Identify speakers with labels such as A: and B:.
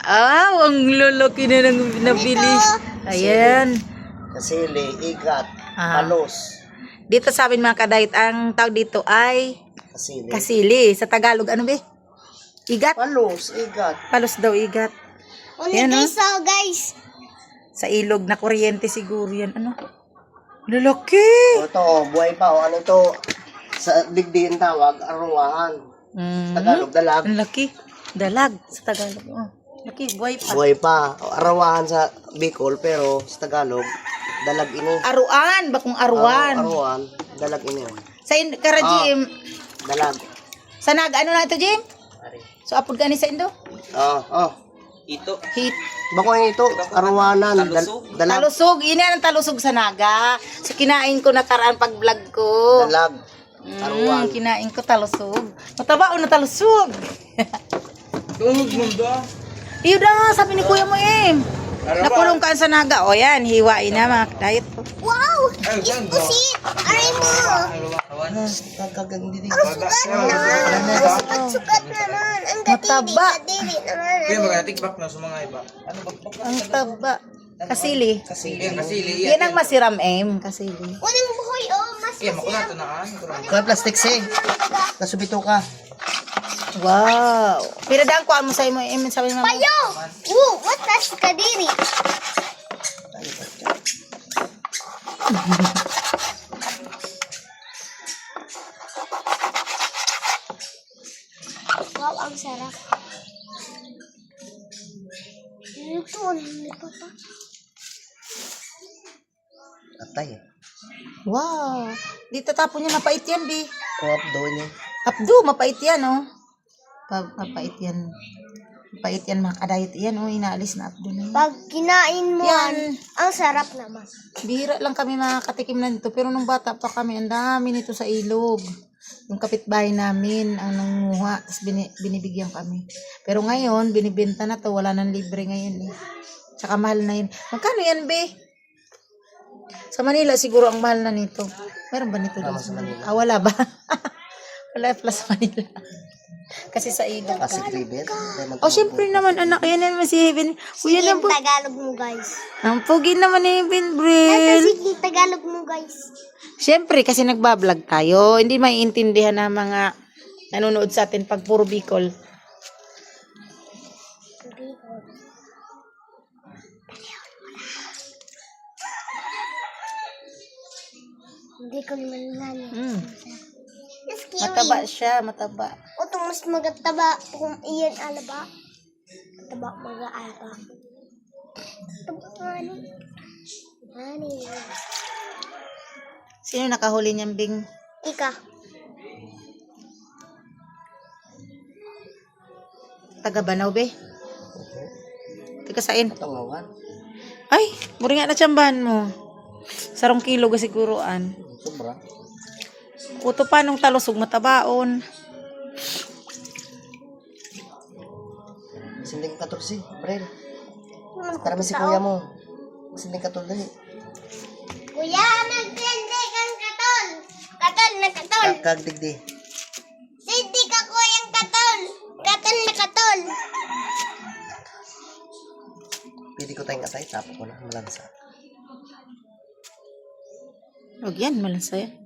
A: Ang lalaki na ng nabili. Ayan.
B: Kasili, igat,
A: Ah.
B: palos.
A: Dito sa amin mga kadayit, ang tawag dito ay
B: Kasili.
A: kasili. Sa Tagalog, ano be? Igat?
B: Palos, igat.
A: Palos daw igat.
C: Yan,
A: Yan,
C: guys, oh, guys.
A: Sa ilog na kuryente siguro yan. Ano? Lalaki!
B: O ito, buhay pa. O ano ito? Sa digdiin tawag, arungahan.
A: Mm.
B: Tagalog, dalag.
A: Ang laki. Dalag sa Tagalog. Oh. Laki, buhay pa.
B: Buhay pa. O, arawahan sa Bicol, pero sa Tagalog, dalag ini.
A: Aruan, bakong aruan.
B: Arawahan, dalag ini.
A: Sa kara Jim,
B: Dalag.
A: sa ano na ito Jim? So apod ka ni sa Indo?
B: Ito.
A: Hit.
B: Bako yung ito, arawanan, dalag.
A: Talusog, yun yan ang talusog sa naga. So kinain ko nakaraan pag vlog ko.
B: Dalag. Arawan.
A: Kinain ko talusog. Mataba o na talusog.
D: Tuhog mo ba?
A: Iyo na, sabi ni Kuya mo nakulong ka sa naga. O yan, hiwain na mga diet.
C: Wow! Pusit! Aray mo!
B: Kagagandi din.
C: Ang sukat naman. Ang
A: Mataba.
C: kadiri naman.
D: Kaya maganatikbak na sa mga iba. Ano ba?
A: Ang taba. Kasili.
D: Yan, kasili.
A: Yan ang masiram kasili.
C: Walang buhoy, oh. Mas
D: Kaya makunato na ka.
B: Kaya plastic si. Nasubito ka.
A: Wow. Pinadaan ko mo sa imo sabi mo.
C: payo! Woo! What that's kadiri? Wow, ang sarap. Ito, ano pa pa?
B: Atay.
A: Wow. Dito tapon niya mapait yan, Bi.
B: Kuwap doon niya.
A: Abdo, mapait yan, oh. Mapait yan. Mapait yan, mga kadayit yan, oh. Inaalis na abdo na yan.
C: Pag kinain mo,
A: Yan.
C: ang sarap naman.
A: Bihira lang kami makakatikim na nito. Pero nung bata pa kami, ang dami nito sa ilog. Yung kapitbahay namin ang nanguha. Tapos binibigyan kami. Pero ngayon, binibenta na to. Wala nang libre ngayon eh. Tsaka mahal na yun. Magkano yan, be? Sa Manila, siguro ang mahal na nito. Meron ba nito?
B: Tama sa Manila.
A: Wala ba? Wala plus sa Manila. Kasi sa ilog.
B: Kasi kribet.
A: Oh, syempre naman, anak. Yan naman si Heaven. Uy, yan ang
C: Sige, Tagalog mo, guys.
A: ang pogi naman ni Heaven, Bril.
C: Sige, Tagalog mo, guys.
A: Siyempre, kasi nagbablog tayo. Hindi maiintindihan ng mga nanonood sa atin pag puro Bicol.
C: Hindi ko naman nani.
A: Mm.
C: Mas
A: Mataba siya, mataba.
C: O itong mas magataba kung iyan alaba. Mataba mag-aalaba. Taba ano? Ano yun?
A: Sino nakahuli niyang Bing?
C: Ika.
A: Taga Banaw, be? Taga sain?
B: Tungawan.
A: Ay, muri nga na tsambahan mo. Sarong kilo ga siguroan.
B: Sobra.
A: Kuto pa nung talusog matabaon.
B: Sinding 14, Brel. Para si kuya mo. Sinding 14 dali.
C: Kuya, nagtindi kang katol. Katol na katol.
B: Kagdigdi.
C: Hindi ka kuyang katol. Katol na katol.
B: Pili ko tayong atay, tapo ko na. Malansa.
A: Huwag yan, malansaya.